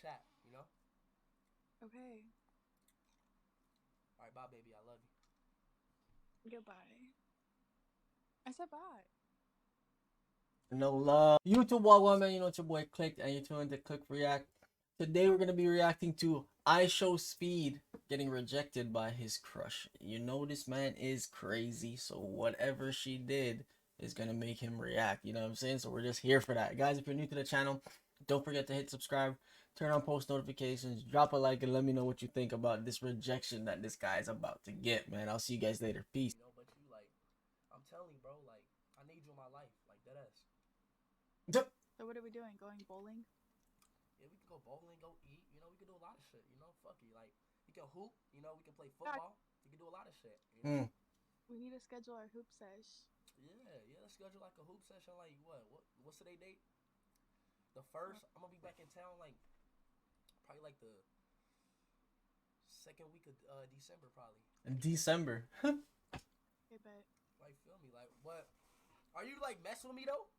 chat, you know? Okay. Alright, bye, baby. I love you. Goodbye. I said bye. No love. YouTube Wagwan, man. You know it's your boy Click, and you're tuned to Click React. Today we're gonna be reacting to Ishowspeed getting rejected by his crush. You know this man is crazy, so whatever she did is gonna make him react. You know what I'm saying? So we're just here for that, guys. If you're new to the channel, don't forget to hit subscribe, turn on post notifications, drop a like, and let me know what you think about this rejection that this guy is about to get. Man, I'll see you guys later. Peace. You know, but you like, I'm telling you, bro. Like, I need you in my life, like that ass. So what are we doing? Going bowling? Yeah, we can go bowling, go eat. You know, we can do a lot of shit. You know, fuck you. Like, we can hoop. You know, we can play football. We can do a lot of shit. You know. We need to schedule our hoop sesh. Yeah, yeah. Let's schedule like a hoop session. Like what's today's date? The first. I'm gonna be back in town like probably like the second week of December, probably. In December. Okay, bet. Like, feel me? Like, what? Are you like messing with me though?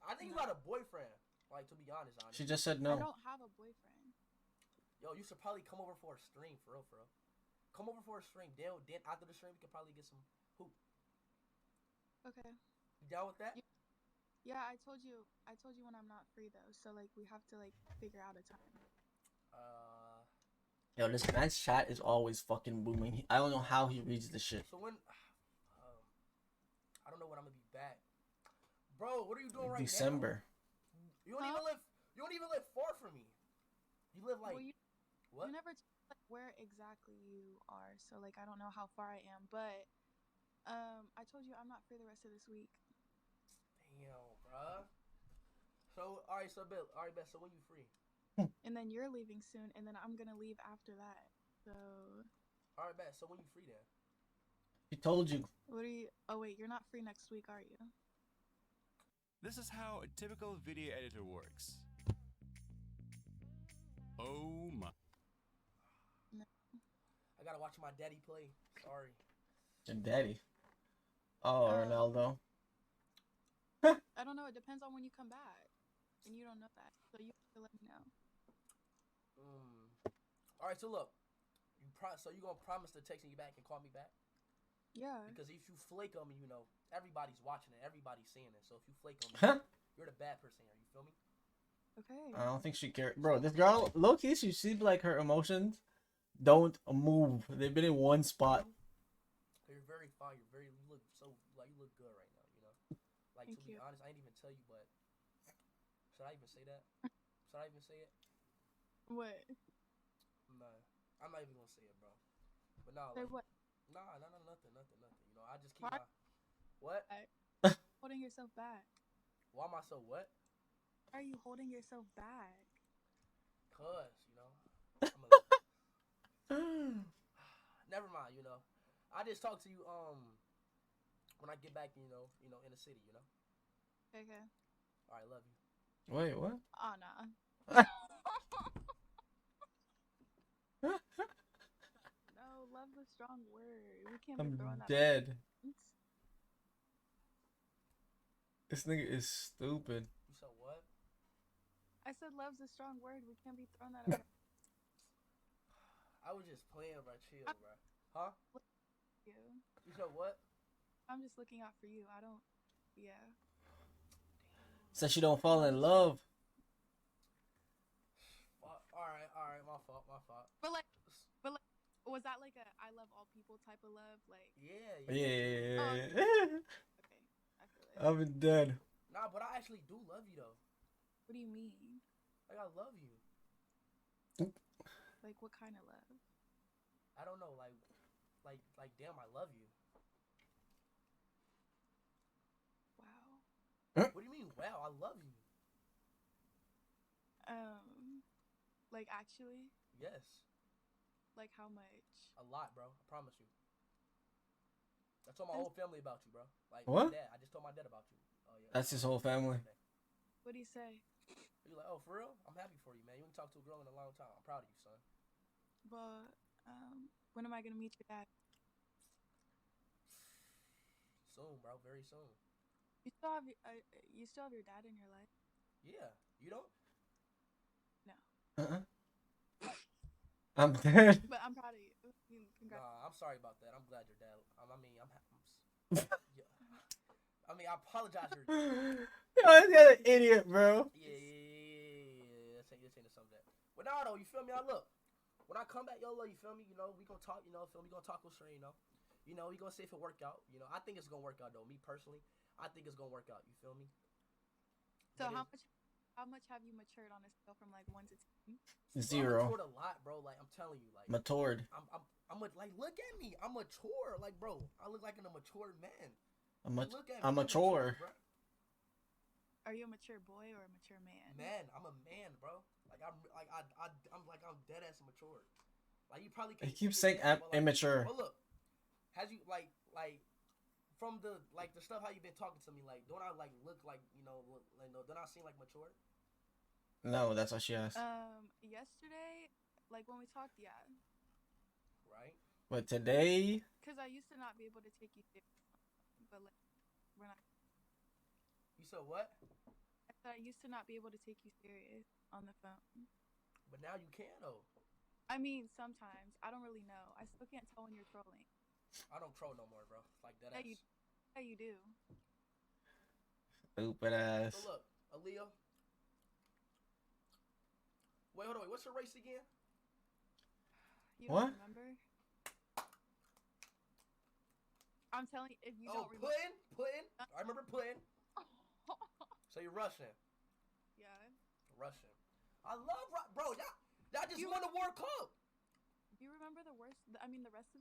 I think you got a boyfriend. Like, to be honest, She just said no. I don't have a boyfriend. Yo, you should probably come over for a stream, for real, for real. Come over for a stream. Then after the stream, we could probably get some hoop. Okay. You down with that? Yeah, I told you when I'm not free though. So like we have to like figure out a time. Yo, this man's chat is always fucking booming. I don't know how he reads this shit. So when, I don't know when I'm gonna be back, bro. What are you doing right December. now? You don't even live. You don't even live far from me. You live like what? You never told like where exactly you are, so like I don't know how far I am. But I told you I'm not free the rest of this week. Damn, bruh. So alright, so Bill, alright, bet. So when you free? And then you're leaving soon, and then I'm gonna leave after that. So. Alright, bet. So when you free then? He told you. What are you? Oh wait, you're not free next week, are you? This is how a typical video editor works. Oh my. No. I gotta watch my daddy play. Sorry. Your daddy. Oh, Ronaldo. I don't know. It depends on when you come back, and you don't know that, so you have to let me know. All right. So look, so you gonna promise to text me back and call me back? Yeah. Because if you flake on me, you know everybody's watching it, everybody's seeing it. So if you flake on me, you're the bad person here. You feel me? Okay. I don't think she cares, bro. This girl, low key, she seems like her emotions don't move. They've been in one spot. You're very fine. You look so like you look good right now. You know, like Thank to be you. honest, I didn't even tell you, but should I even say that? Should I even say it? What? Nah, I'm not even gonna say it, bro. But nah, Say like, what? nah, nothing. You know, I just keep Why? my what? Holding yourself back. Why am I so what? Why are you holding yourself back? Cause you know, never mind. You know, I just talk to you when I get back. You know, in the city. You know. Okay. All right, love you. Wait, what? Oh nah. No, love's a strong word. We can't be throwing I'm that. dead. This nigga is stupid. You said what? I said love's a strong word. We can't be throwing that around. I was just playing, bro. Chill, bro. Huh? You. You said what? I'm just looking out for you. I don't. Yeah. Said she don't fall in love. All right. My fault. But like, was that like a I love all people type of love? Like. Yeah. Yeah. Okay. I feel it. I've been dead. Nah, but I actually do love you though. What do you mean? Like I love you. Like what kind of love? I don't know. Like damn, I love you. Wow. What do you mean? Wow, I love you. Like actually? Yes. Like how much? A lot, bro. I promise you. I told my whole family about you, bro. Like what? My dad. I just told my dad about you. Oh yeah. That's his whole family. What do you say? You're like, oh, for real? I'm happy for you, man. You haven't talked to a girl in a long time. I'm proud of you, son. But when am I gonna meet your dad? Soon, bro. Very soon. You still have your dad in your life? Yeah. You don't? No. Uh-uh. I'm dead. But I'm proud of you. Congrats. Nah, I'm sorry about that. I'm glad you're dad. Yeah. I mean, I apologize. Yo, this guy's an idiot, bro. Yeah. This ain't some of that. But nah, though, you feel me? Look. When I come back, YOLO, you feel me? You know, we gonna talk. You know, feel me? We gonna talk with Shereen. You know, we gonna see if it work out. You know, I think it's gonna work out though. Me personally, I think it's gonna work out. You feel me? So how much have you matured on a scale from like 1 to 10? 0. I matured a lot, bro. Like I'm telling you, like Matured. I'm like look at me. I'm mature, like bro. I look like a matured man. I'm Look at me. I'm mature. Bro. Are you a mature boy or a mature man? Man, I'm a man, bro. I'm dead ass mature. Like you probably can. He keeps saying immature. Well, look, has you like from the stuff how you been talking to me, like don't I like look like don't I seem like mature? No, that's what she asked. Yesterday, like when we talked, yeah. Right. But today, because I used to not be able to take you serious, but like we're not. You said what? I said I used to not be able to take you serious on the phone. But now you can though. I mean, sometimes I don't really know. I still can't tell when you're trolling. I don't troll no more, bro. Like that. Yeah, you do. Stupid ass. So look, Aaliyah. Wait, hold on. What's your race again? You don't remember? I'm telling you, if you don't remember. Puddin'. I remember Puddin'. So you're Russian. Yeah. Russian. I love bro. Y'all just won the World Cup. Do you remember the rest of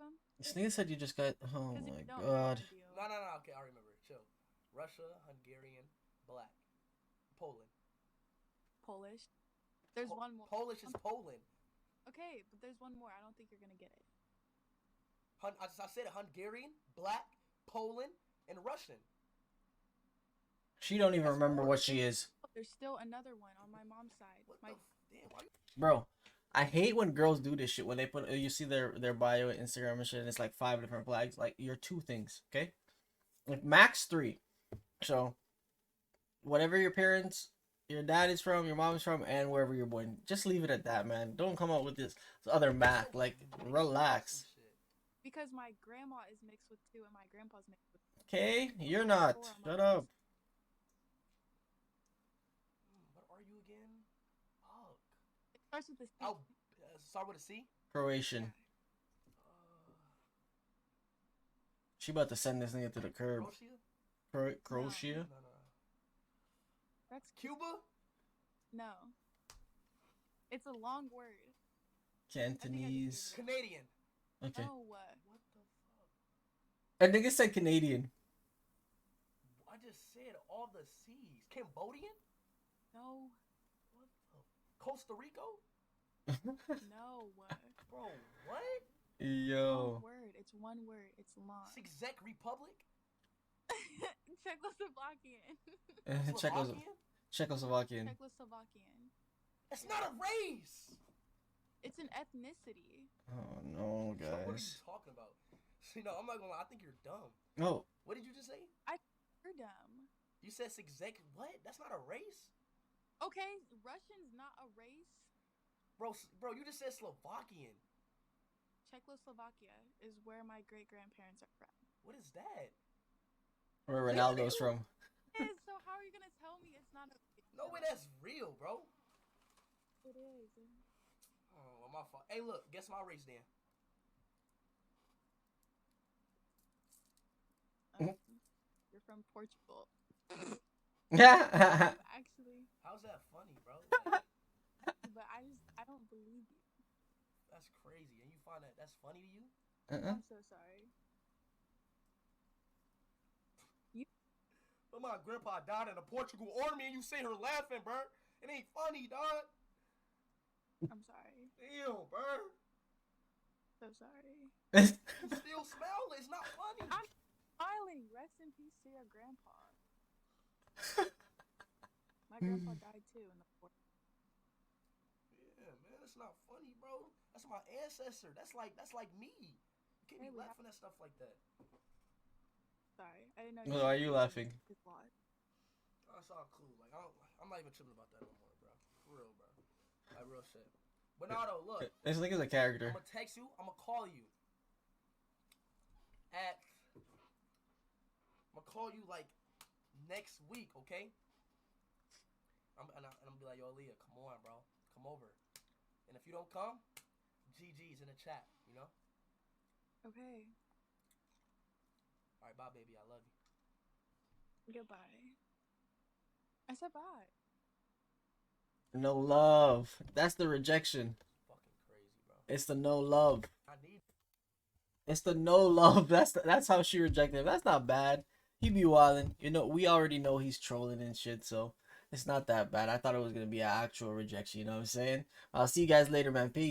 them? This nigga said you just got. Oh my god. No. Okay, I remember. Chill. Russia, Hungarian, Black, Poland. Polish. There's one more. Polish is Poland. Okay, but there's one more. I don't think you're gonna get it. I said it. Hungarian, Black, Poland, and Russian. She don't even remember what she is. There's still another one on my mom's side. Bro, I hate when girls do this shit. When they put, you see their bio, Instagram and shit, and it's like 5 different flags. Like, you're 2 things, okay? Like, max 3. So, whatever your dad is from, your mom is from, and wherever you're born. Just leave it at that, man. Don't come up with this other math. Like, relax. Because my grandma is mixed with 2, and my grandpa's mixed with 2. Okay? You're not. Shut up. Starts with a C. Oh, start with a C? Croatian. She about to send this nigga to the curb. Croatia? No. That's Cuba? No. It's a long word. Cantonese. Canadian. Okay. No. What I the fuck? think it said Canadian. I just said all the C's. Cambodian? No. Costa Rica? No. Bro, what? Yo. It's one word. It's long. Czech Republic? Czechoslovakian. Czechoslovakian. It's not a race. It's an ethnicity. Oh no, guys. What are you talking about? You know, I'm not gonna lie. I think you're dumb. No. What did you just say? You're dumb. You said Czech. What? That's not a race. Okay, Russian's not a race. Bro, you just said Slovakian. Czechoslovakia is where my great-grandparents are from. What is that? Where Ronaldo's from. So how are you gonna tell me it's not a race? No way, that's real, bro. It is. Oh, well, my fault. Hey, look, guess my race then. You're from Portugal. Yeah. Actually. How's that funny, bro? But I don't believe you. That's crazy. And you find that's funny to you? I'm so sorry. But my grandpa died in a Portugal army and you see her laughing, bro. It ain't funny, dog. I'm sorry. Damn, bro. So sorry. You still smell it. It's not funny. I'm smiling. Rest in peace to your grandpa. My grandpa died too in the war. Yeah, man, it's not funny, bro. That's my ancestor. That's like me. You can't be laughing at stuff like that. Sorry, I didn't know. Well, why are you laughing? That's all cool. Like I'm not even tripping about that no more, bro. For real, bro. That real shit. Bernardo, look. This nigga's a character. I'm gonna text you. I'm gonna call you. I'm gonna call you like next week, okay? I'm gonna be like, yo, Leah, come on, bro, come over. And if you don't come, GG's in the chat, you know? Okay. All right, bye, baby. I love you. Goodbye. I said bye. No love. That's the rejection. Fucking crazy, bro. It's the no love. I need. It's the no love. That's how she rejected him. That's not bad. He be wildin'. You know, we already know he's trolling and shit, so it's not that bad. I thought it was gonna be an actual rejection. You know what I'm saying? I'll see you guys later, man. Peace.